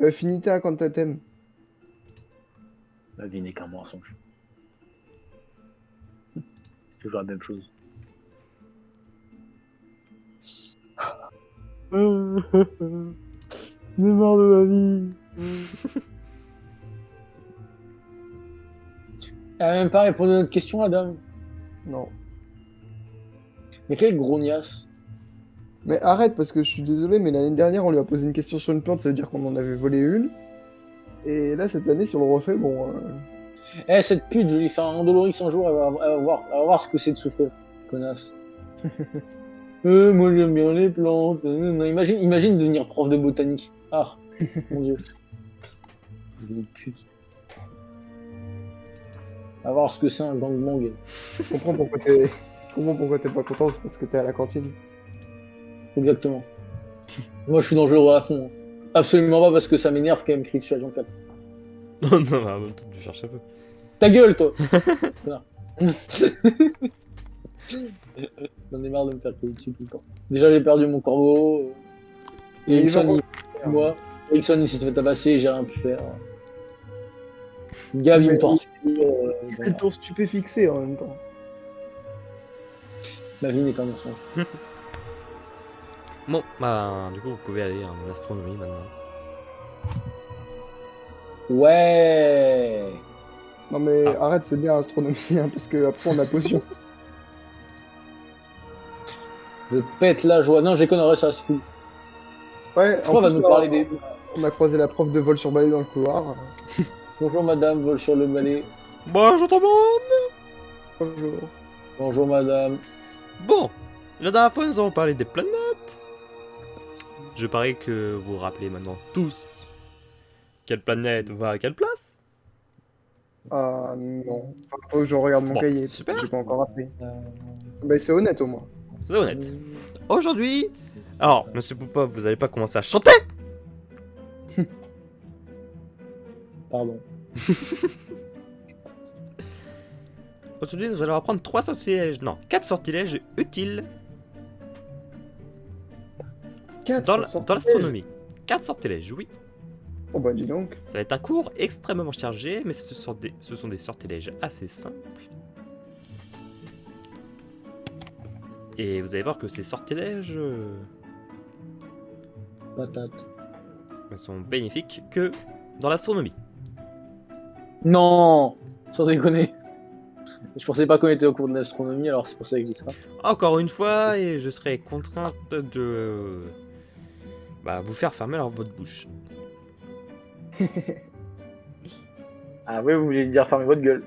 Bah, finita quand t'aimes. La vie n'est qu'un mensonge. C'est toujours la même chose. J'ai marre de la vie. Elle a même pas répondu à notre question, la dame. Non. Mais quelle grognasse. Mais arrête, parce que je suis désolé, mais l'année dernière, on lui a posé une question sur une plante, ça veut dire qu'on en avait volé une. Et là, cette année, si on le refait, bon. Eh, cette pute, je vais lui faire un Andolorix un jour, elle va voir ce que c'est de souffrir. Connasse. Moi j'aime bien les plantes. Imagine devenir prof de botanique. Ah, mon dieu. Une pute. À voir ce que c'est un gangbang. Je comprends pourquoi t'es. Je comprends pourquoi t'es pas content, c'est parce que t'es à la cantine. Exactement. Moi je suis dangereux à fond. Absolument pas parce que ça m'énerve quand même crier dessus à Jean 4. Non, non, mais en même temps, tu cherches un peu. Ta gueule toi. Connard. J'en ai marre de me faire crier dessus tout le temps. Déjà j'ai perdu mon corbeau. Ericsson il moi. Ericsson il s'est fait tabasser, j'ai rien pu faire. Gav il me torture. Ils t'ont stupéfixé en même temps. Ma vie n'est qu'un mensonge. Bon, bah, du coup, vous pouvez aller en astronomie maintenant. Ouais. Non mais arrête, c'est bien astronomie, hein, parce que après on a potion. Je pète la joie. Non, j'ai conneries, ça c'est cool. Ouais, Je crois qu'on va nous parler des. On a croisé la prof de vol sur balai dans le couloir. Bonjour madame, vol sur le balai. Bonjour tout le monde. Bonjour. Bonjour madame. Bon, la dernière fois, nous avons parlé des planètes. Je parie que vous vous rappelez maintenant tous quelle planète va à quelle place. Ah non. Enfin, faut que je regarde mon Bon, cahier, parce super. que j'ai pas encore appris. Bah c'est honnête au moins. C'est honnête. Aujourd'hui, alors, monsieur Popov, vous allez pas commencer à chanter. Pardon. Aujourd'hui, nous allons apprendre 3 sortilèges, non, 4 sortilèges utiles 4 dans l'astronomie. 4 sortilèges, oui. Oh bah dis donc. Ça va être un cours extrêmement chargé, mais ce sont des sortilèges assez simples. Et vous allez voir que ces sortilèges Patate. sont bénéfiques que dans l'astronomie. Non. Sans déconner. Je pensais pas qu'on était au cours de l'astronomie, alors c'est pour ça que je dis ça. Encore une fois, et je serai contrainte de vous faire fermer votre bouche. Ah ouais, vous voulez dire fermez votre gueule.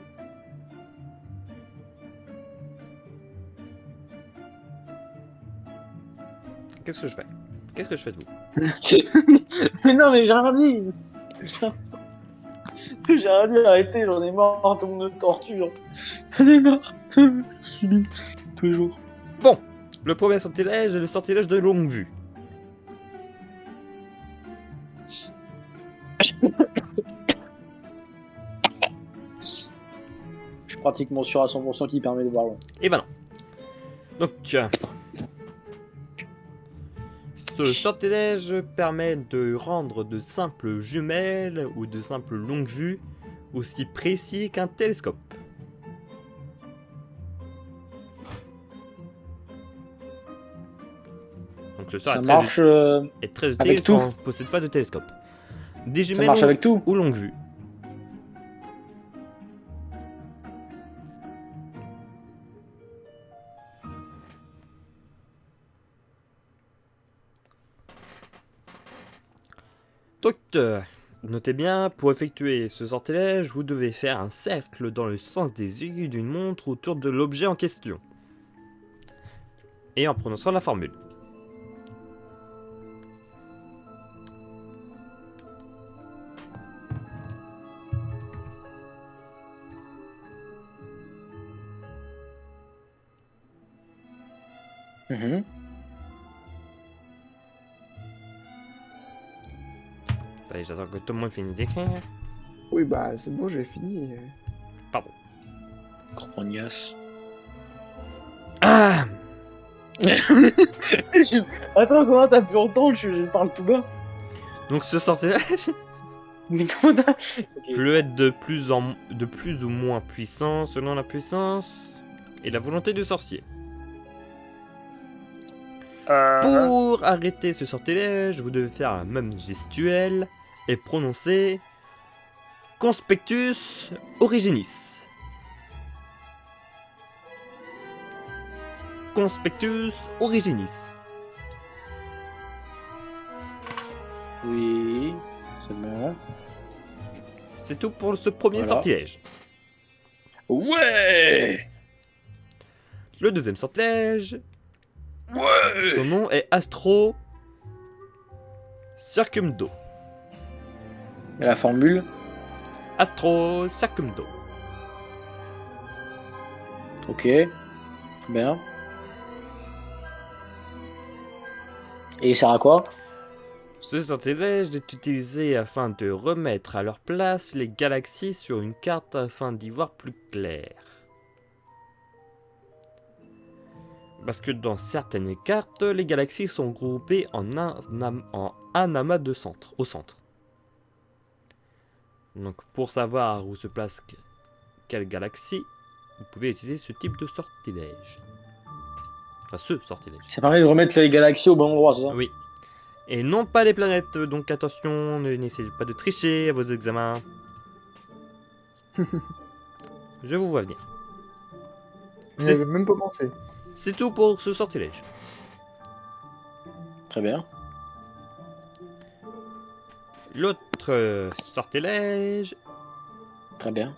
Qu'est-ce que je fais? Qu'est-ce que je fais de vous? Mais non, mais j'ai rien dit. J'ai rien dit, arrêtez, j'en ai marre, tout le monde me torture. J'en ai marre. Je subis tous les jours. Bon, le premier sortilège est le sortilège de longue vue. Je suis pratiquement sûr à 100% qu'il permet de voir loin. Et ben non. Donc, ce sortilège permet de rendre de simples jumelles ou de simples longues vues aussi précis qu'un télescope. Donc ce sort Ça marche est très avec utile tout. quand on ne possède pas de télescope. Des Ça jumelles marche avec tout. ou longue vue. Donc, notez bien, pour effectuer ce sortilège, vous devez faire un cercle dans le sens des aiguilles d'une montre autour de l'objet en question. Et en prononçant la formule. Allez, j'attends que tout le monde finisse d'écrire. Oui bah c'est bon, j'ai fini. Pardon. Grognasse. Ah! Attends, comment t'as pu entendre? Je parle tout bas. Donc ce sortilège Mais comment t'as... Ok. Peut être de plus ou moins puissant selon la puissance et la volonté du sorcier. Pour arrêter ce sortilège, vous devez faire la même gestuelle et prononcer Conspectus Originis. Conspectus Originis. Oui, c'est bon. C'est tout pour ce premier Voilà. sortilège. Ouais. Le deuxième sortilège, Ouais. son nom est Astro Circumdo. Et la formule? Astro Circumdo. Ok. Bien. Et il sert à quoi? Ce sortilège est utilisé afin de remettre à leur place les galaxies sur une carte afin d'y voir plus clair. Parce que dans certaines cartes, les galaxies sont groupées en un amas de centre, au centre. Donc pour savoir où se place quelle galaxie, vous pouvez utiliser ce type de sortilège. Enfin ce sortilège. Ça permet de remettre les galaxies au bon endroit, c'est ça? Oui. Et non pas les planètes, donc attention, n'essayez pas de tricher à vos examens. Je vous vois venir. J'y avais même pas pensé. C'est tout pour ce sortilège. Très bien. L'autre sortilège Très bien.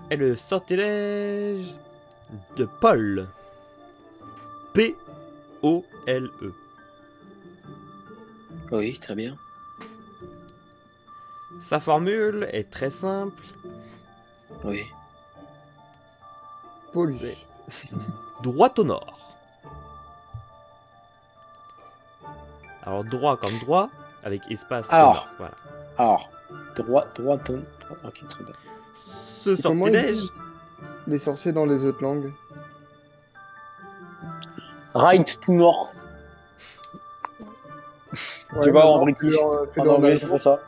est le sortilège de Paul. P-O-L-E. Oui, très bien. Sa formule est très simple. Oui. Paul. C'est droit au nord. Alors droit comme droit, avec espace Alors. au nord. Voilà. Alors, droit, ton. Ok, très bien. Ce C'est comment ils sortilège, disent les sorciers dans les autres langues? Right to north. Ouais, Tu vois, en maintenant, british. En fais-le en anglais, c'est allemand. pour ça.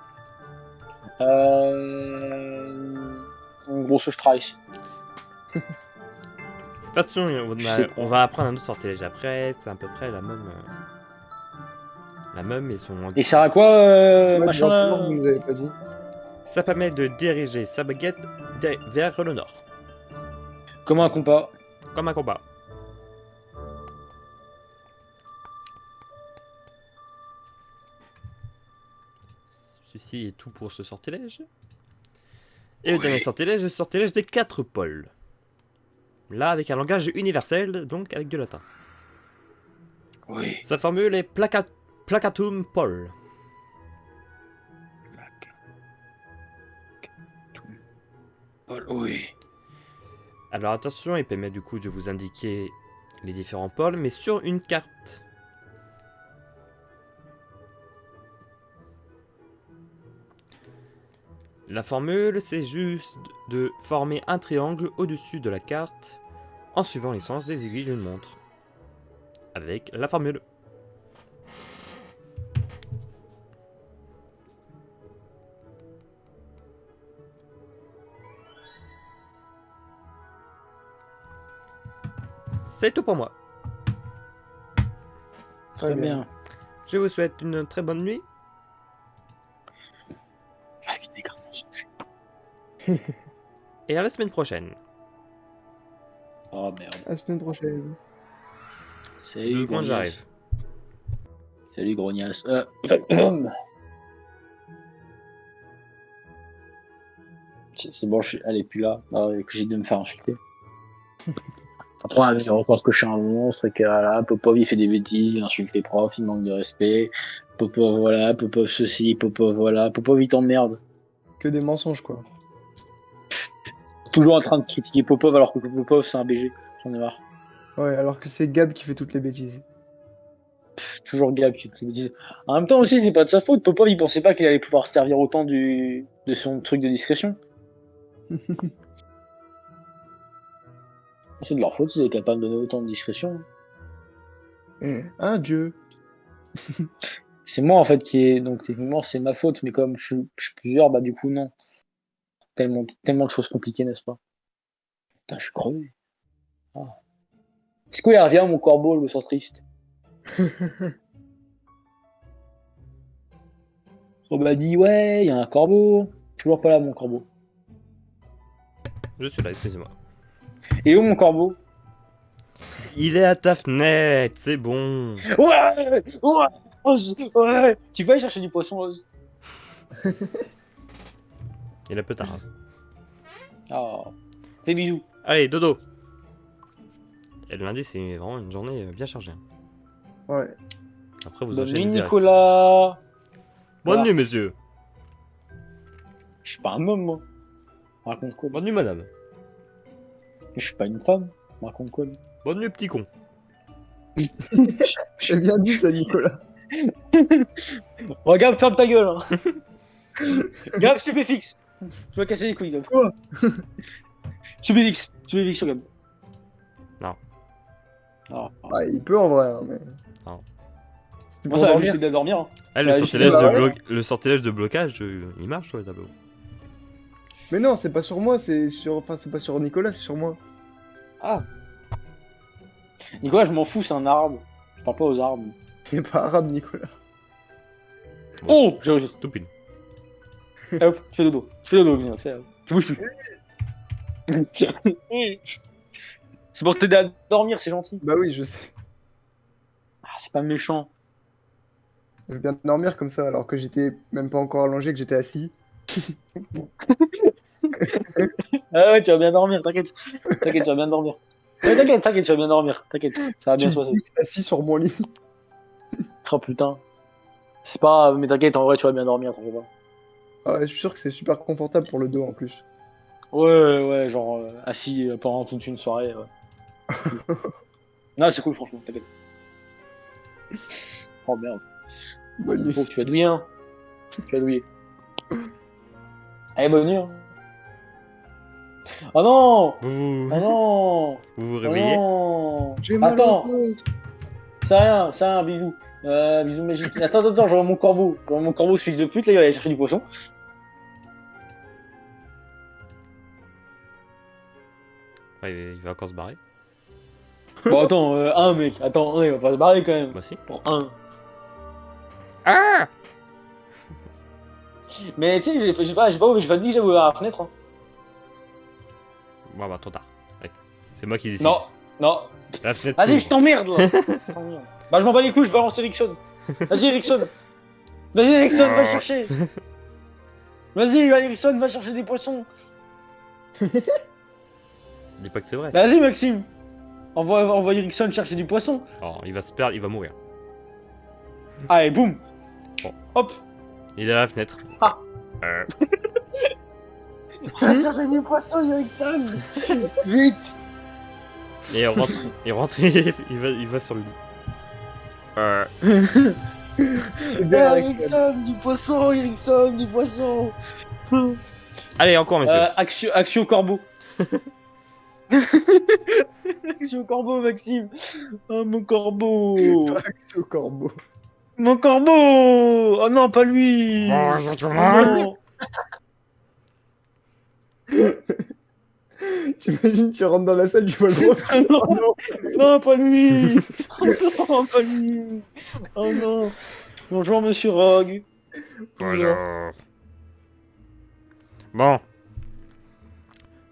Une grosse strike. de toute façon, Je sais pas. on va apprendre un autre sortilège après, c'est à peu près la même. La même et son. Et ça sert à quoi, Ouais, machin droit au là? nord, vous nous avez pas dit. Ça permet de diriger sa baguette vers le nord, Comme un compas. comme un combat. Ceci est tout pour ce sortilège. Et le dernier sortilège, le sortilège des 4 pôles. Là, avec un langage universel, donc avec du latin. Oui. Sa formule est Placatum Pol. Oui. Alors attention, il permet du coup de vous indiquer les différents pôles, mais sur une carte. La formule, c'est juste de former un triangle au-dessus de la carte en suivant les sens des aiguilles d'une montre. Avec la formule. C'est tout pour moi. Très bien. Je vous souhaite une très bonne nuit. Et à la semaine prochaine. Oh merde. À la semaine prochaine. 2 Salut, secondes, j'arrive. Salut, Grognas. C'est bon, elle est plus là. Que j'ai de me faire insulter. Après, on va encore que je suis un monstre et que voilà, Popov il fait des bêtises, il insulte les profs, il manque de respect. Popov voilà, Popov ceci, Popov voilà. Popov il t'emmerde. Que des mensonges, quoi. Toujours en train de critiquer Popov alors que Popov c'est un BG. J'en ai marre. Ouais, alors que c'est Gab qui fait toutes les bêtises. Toujours Gab qui fait des bêtises. En même temps aussi, c'est pas de sa faute. Popov il pensait pas qu'il allait pouvoir se servir autant de son truc de discrétion. C'est de leur faute, ils étaient capables de donner autant de discrétion. Un dieu. C'est moi en fait qui est. Donc techniquement c'est ma faute, mais comme je suis plusieurs, bah du coup non. Tellement de choses compliquées, n'est-ce pas? Putain, je suis crevé. Ah. C'est quoi, il revient mon corbeau, je me sens triste. On m'a dit ouais, il y a un corbeau. Toujours pas là mon corbeau. Je suis là, excusez-moi. Et où mon corbeau? Il est à ta fenêtre, c'est bon. Ouais, ouais, ouais. Tu peux aller chercher du poisson, Rose? Il est un peu tard. Hein. Ah, fais bisous. Allez, dodo. Et le lundi, c'est vraiment une journée bien chargée. Ouais. Après, vous Bonne nuit, enchaînez direct. Nicolas. Bonne Ah. nuit, messieurs. Je suis pas un homme, moi. Raconte quoi? Bonne nuit, madame. Je suis pas une femme. Raconte quoi? Bonne nuit, petit con. J'ai bien dit ça, Nicolas. Regarde, ferme ta gueule. Hein. Gab, stupéfixe. Tu vas casser les couilles, Gab. Quoi? Stupéfixe, Gab. Non. Ah. Ouais, il peut en vrai, hein, mais. Non. C'était Moi, pour ça va dormir. juste aider à dormir. Hein. Ah, Ça, le sortilège de blocage, il marche sur les tableaux. Mais non, c'est pas sur moi, c'est sur. Enfin, c'est pas sur Nicolas, c'est sur moi. Ah. Nicolas, je m'en fous, c'est un arbre. Je parle pas aux arbres. Il est pas arabe, Nicolas. Oh, j'ai réussi. Tout pile. Allez, hop, tu fais dodo. Xenox, tu bouges plus. C'est pour t'aider à dormir, c'est gentil. Bah oui, je sais. Ah, c'est pas méchant. Je viens de dormir comme ça, alors que j'étais même pas encore allongé, que j'étais assis. Ah ouais, tu vas bien dormir, t'inquiète. T'inquiète, tu vas bien dormir. Ouais, t'inquiète, tu vas bien dormir. T'inquiète, ça va bien se passer. suis assis sur mon lit. Oh putain. C'est pas grave, mais t'inquiète, en vrai, tu vas bien dormir, t'en fais pas. Ah ouais, je suis sûr que c'est super confortable pour le dos en plus. Ouais, genre assis pendant toute une soirée. Ouais. Non, c'est cool, franchement, t'inquiète. Oh merde. Bonne nuit. Oh, tu vas douiller, hein. Tu vas douiller. Allez, bonne nuit. Hein. Oh non. Vous Oh non. vous Oh réveillez. non. J'ai mal Attends, au dos. c'est rien, bisous. Bisous magiques. Attends, je vois mon corbeau. Je vois mon corbeau, ce fils de pute, là, il va aller chercher du poisson. Ouais, il va encore se barrer. Bon, attends, un mec. Attends, un, il va pas se barrer quand même. Bah si. Pour un. Ah. Mais tu sais, j'ai pas dit que j'ai ouvert la fenêtre. Hein. Bon, bah, trop tard. Ouais. C'est moi qui décide. Non, non. La fenêtre. Vas-y, je s'ouvre. t'emmerde là. Je t'emmerde. Bah, je m'en bats les couilles, je balance Ericsson. Vas-y, Ericsson. Vas-y, Ericsson, va chercher. Vas-y, Ericsson, va chercher des poissons. Dis pas que c'est vrai. Vas-y, Maxime. Envoie Ericsson chercher du poisson. Oh, il va se perdre, il va mourir. Allez, boum. Bon. Hop. Il est à la fenêtre. Ah. Mmh. Va chercher du poisson, Ericsson. Vite. Et il rentre, il va sur le lit. C'est bien, Alex. Ericsson, du poisson, Ericsson, du poisson. Allez, encore, monsieur. Axio Corbeau. Axio Corbeau, Maxime. Oh, mon corbeau. Axi au corbeau. Mon corbeau. Oh non, pas lui. Oh, non. T'imagines, tu rentres dans la salle, tu vois le gros. non, Oh non. non, pas lui. Oh non, pas lui. Oh non. Bonjour, monsieur Rogue. Bonjour. Bon.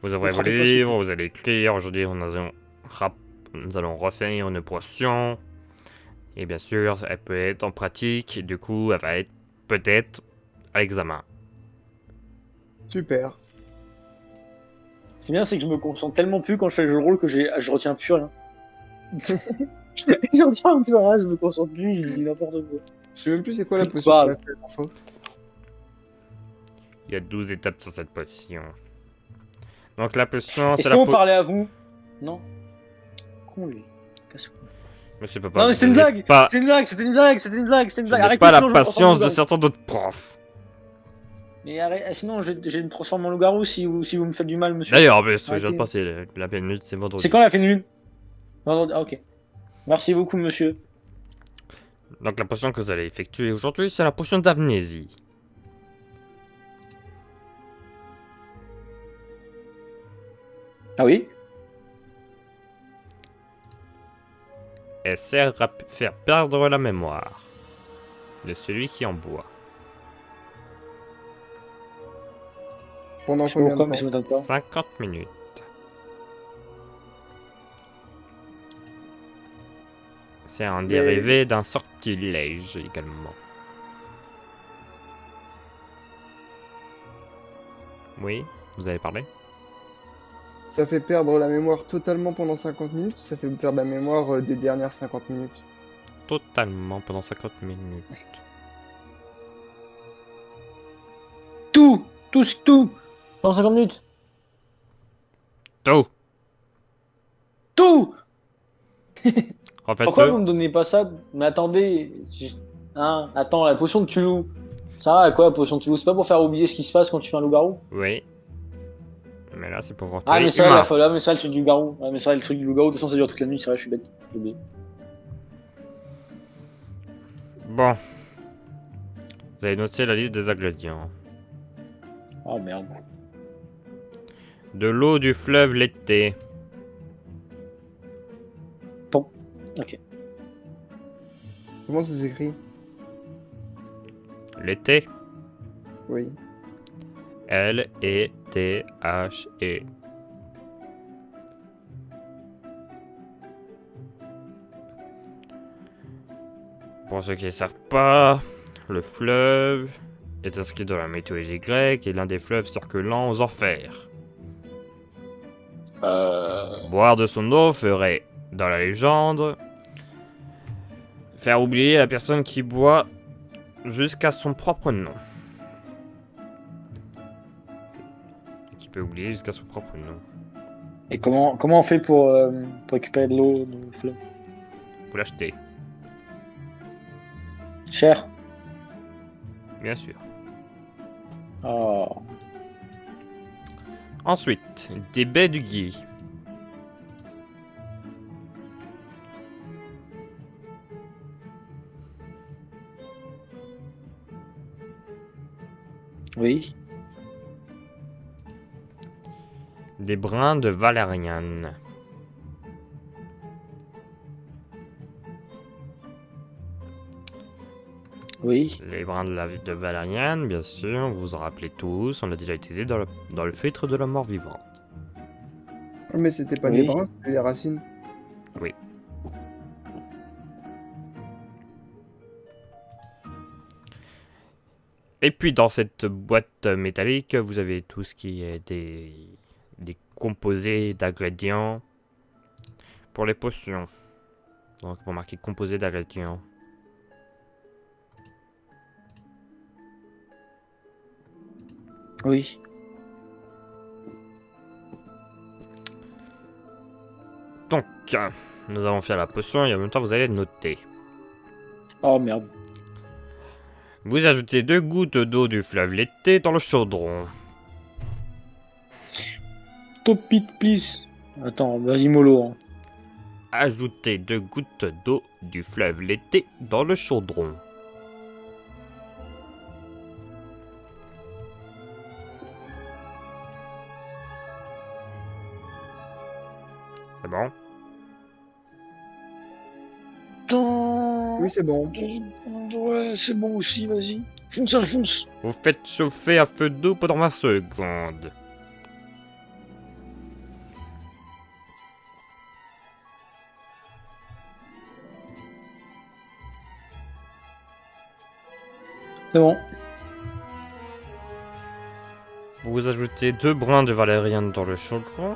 Vous ouvrez vos livres, vous allez écrire. Aujourd'hui, nous allons refaire une potion. Et bien sûr, elle peut être en pratique. Du coup, elle va être peut-être à l'examen. Super. C'est bien, c'est que je me concentre tellement plus quand je fais le jeu de rôle que je retiens plus rien. je retiens plus rien, je me concentre plus, je dis n'importe quoi. Je sais même plus c'est quoi la potion Bah, qu'on a fait la dernière fois. Il y a 12 étapes sur cette potion. Donc la potion, Est-ce c'est la qu'on potion. parlait à vous? Non. Con lui. Casse-cou. Monsieur Papa, Non mais vous c'est une n'avez blague. pas... C'est une blague, c'était une blague, c'était une blague, c'était une Je blague. n'ai Arrêtez, pas la sinon je me transforme en patience de loup-garou. certains d'autres profs. Mais sinon je vais me transformer en loup-garou si vous me faites du mal, monsieur. D'ailleurs, je viens de Arrêtez. passer la pleine minute, c'est vendredi. C'est quand la fin de lune? Vendredi, ah, ok. Merci beaucoup, monsieur. Donc la potion que vous allez effectuer aujourd'hui, c'est la potion d'amnésie. Ah oui? Elle sert à faire perdre la mémoire de celui qui en boit. Pendant Je sais pas combien de pourquoi, mais temps? ça m'étonne pas. 50 minutes. C'est un Mais dérivé d'un sortilège également. Oui, vous avez parlé? ça fait perdre la mémoire totalement pendant 50 minutes ou ça fait perdre la mémoire des dernières 50 minutes? Totalement pendant 50 minutes. Tout! Tout! Dans 50 minutes! Tout! Tout! Pourquoi Refaites-le. vous me donnez pas ça? Mais attendez, hein, attends, la potion de Tulou. Ça va à quoi la potion de Tulou? C'est pas pour faire oublier ce qui se passe quand tu fais un loup-garou? Oui. Mais là, c'est pour Ah, mais tuer c'est vrai, la humain. folle, ah, mais c'est vrai le truc du garou. Ah, mais c'est vrai le truc du loup-garou, de toute façon ça dure toute la nuit, c'est vrai, je suis bête. J'ai oublié. Bon. Vous avez noté la liste des ingrédients. Oh merde. De l'eau du fleuve l'été. Bon, ok. Comment ça s'écrit? L'été. Oui. L-E-T-H-E. Pour ceux qui ne savent pas, le fleuve est inscrit dans la mythologie grecque et l'un des fleuves circulants aux enfers. Boire de son eau ferait, dans la légende, faire oublier la personne qui boit jusqu'à son propre nom. Qui peut oublier jusqu'à son propre nom. Et comment on fait pour récupérer de l'eau dans le fleuve? Vous l'achetez, Cher. bien sûr. Oh. Ensuite, des baies du Guy. Oui. Des brins de valériane. Oui. Les brins de valériane, bien sûr, vous vous en rappelez tous, on l'a déjà utilisé dans le filtre de la mort vivante. Ah, mais c'était pas des Oui. brins, c'était des racines. Oui. Et puis dans cette boîte métallique, vous avez tout ce qui est des composés d'ingrédients pour les potions. Donc vous marquez composés d'ingrédients. Oui. Donc, nous allons faire la potion et en même temps vous allez noter. Oh merde. Vous ajoutez 2 gouttes d'eau du fleuve l'été dans le chaudron. Top it, please. Attends, vas-y mollo. Hein. Ajoutez 2 gouttes d'eau du fleuve l'été dans le chaudron. C'est bon? Attends. Oui, c'est bon. Ouais, c'est bon aussi, vas-y. Fonce, fonce. Vous faites chauffer à feu doux pendant 20 secondes. C'est bon. Vous ajoutez 2 brins de valériane dans le chaudron.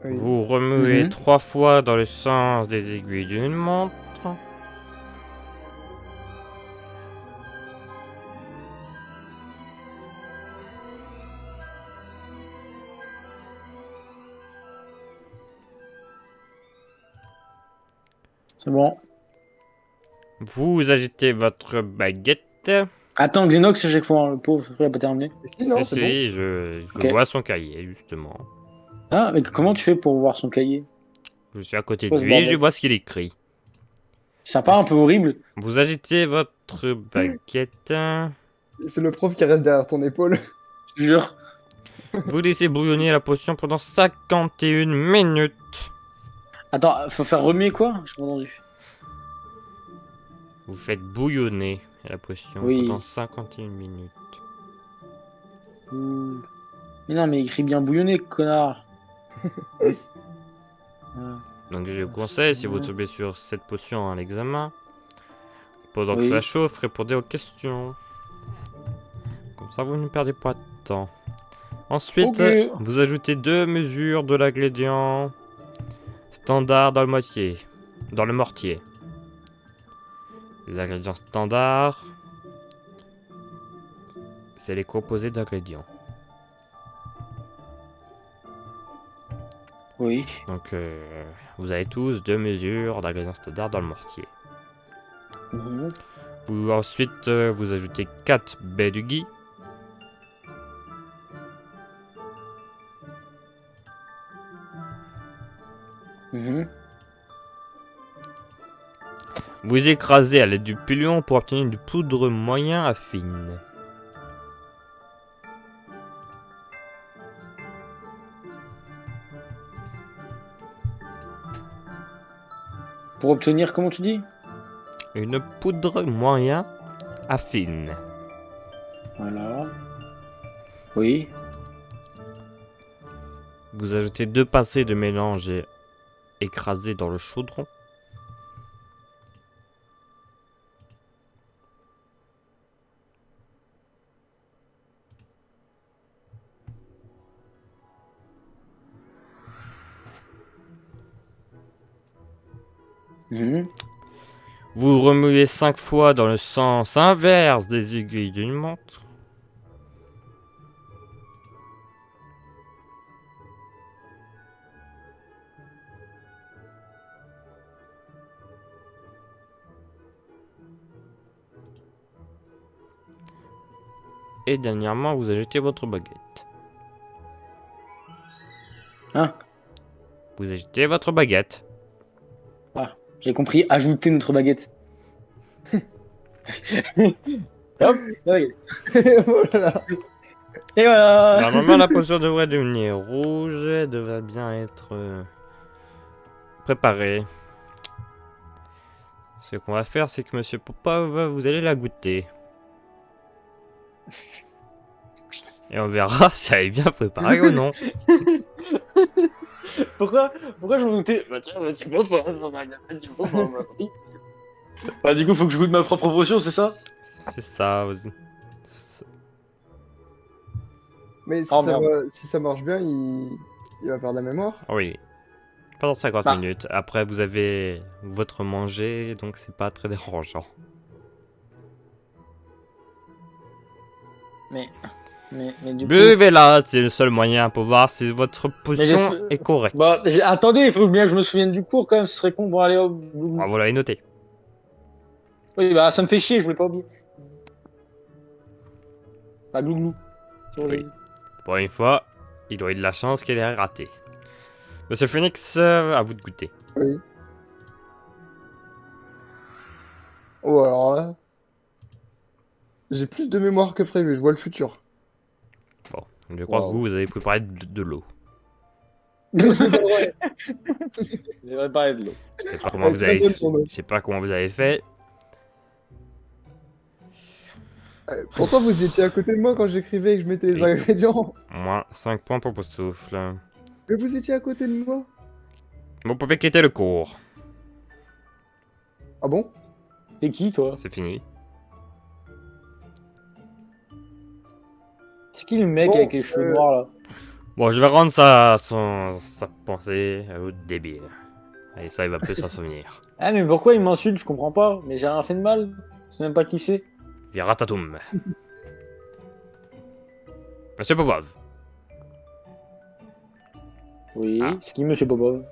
Oui. Vous remuez Mhm. 3 fois dans le sens des aiguilles d'une montre. C'est bon. Vous agitez votre baguette. Attends, Xenox, à chaque fois, hein, le pauvre, il a pas terminé. Et si, non, c'est bon. Si, je Ok. vois son cahier, justement. Ah, mais comment tu fais pour voir son cahier? Je suis à côté Quoi, de ce lui, je bordel? vois ce qu'il écrit. C'est pas un peu horrible? Vous agitez votre baguette. C'est le prof qui reste derrière ton épaule. Je te jure. Vous laissez bouillonner la potion pendant 51 minutes. Attends, faut faire remuer quoi? J'ai pas entendu. Vous faites bouillonner la potion Oui. pendant 51 minutes. Ouh. Mais non, mais écrit bien bouillonné, connard. Ah, Donc je vous conseille, si vous tombez sur cette potion à l'examen, pendant que Oui. ça chauffe, répondez aux questions. Comme ça, vous ne perdez pas de temps. Ensuite, Ok. vous ajoutez 2 mesures de l'ingrédient standard dans le mortier. Les ingrédients standards, c'est les composés d'ingrédients. Oui. Donc, vous avez tous 2 mesures d'ingrédients standards dans le mortier. Mhm. Ensuite, vous ajoutez 4 baies du gui. Mhm. Vous écrasez à l'aide du pilon pour obtenir une poudre moyen à fine. Pour obtenir, comment tu dis? Une poudre moyen à fine. Voilà. Oui. Vous ajoutez 2 pincées de mélange écrasées dans le chaudron. Mhm. Vous remuez 5 fois dans le sens inverse des aiguilles d'une montre. Et dernièrement, vous ajoutez votre baguette. Hein? Vous ajoutez votre baguette. Ah, j'ai compris, ajouter notre baguette. Hop, la baguette. Voilà. Et voilà. Normalement, la potion devrait devenir rouge. Elle devrait bien être préparée. Ce qu'on va faire, c'est que Monsieur Popov, vous allez la goûter. Et on verra si elle est bien préparée ou non. Pourquoi je me doutais? Bah tiens, tu peux pas, oui. Bah du coup, faut que je goûte ma propre potion, c'est ça? C'est ça. Mais si, Oh, ça merde. si ça marche bien, il va perdre la mémoire. Oui. Pendant 50 Bah. minutes. Après, vous avez votre manger, donc c'est pas très dérangeant. Mais du coup. Buvez-la, c'est le seul moyen pour voir si votre Mais potion j'espère- est correcte. Bah, attendez, il faut bien que je me souvienne du cours quand même, ce serait con pour aller au. Ah, vous l'avez noté. Oui, bah ça me fait chier, je voulais pas oublier. Bah, glouglou. Sur Oui. les- Pour une fois, il aurait eu de la chance qu'elle ait raté. Monsieur Phoenix, à vous de goûter. Oui. Oh, alors là. J'ai plus de mémoire que prévu, je vois le futur. Bon, je crois que Wow. vous avez préparé de l'eau. Mais c'est pas vrai. J'aimerais parler de l'eau. Je sais pas comment Elle est vous très avez bonne, fait. son eau. Je sais pas comment vous avez fait. Pourtant, vous étiez à côté de moi quand j'écrivais et que je mettais les Oui. ingrédients. Moins 5 points pour Postoufle. Mais vous étiez à côté de moi. Vous pouvez quitter le cours. Ah bon? T'es qui, toi? C'est fini. C'est qui le mec Bon, avec les cheveux noirs là? Bon, je vais rendre sa pensée au débile. Et ça, il va plus s'en souvenir. Ah, mais pourquoi il m'insulte? Je comprends pas. Mais j'ai rien fait de mal. Je sais même pas qui c'est. Viratatoum. Monsieur Popov. Oui, Ah. c'est qui, monsieur Popov?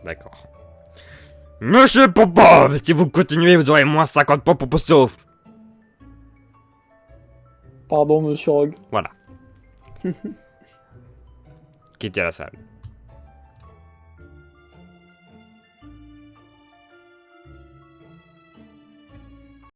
D'accord. Monsieur Popov, si vous continuez, vous aurez moins 50 points pour Postov. Pardon, monsieur Rogue. Voilà. Quittez la salle.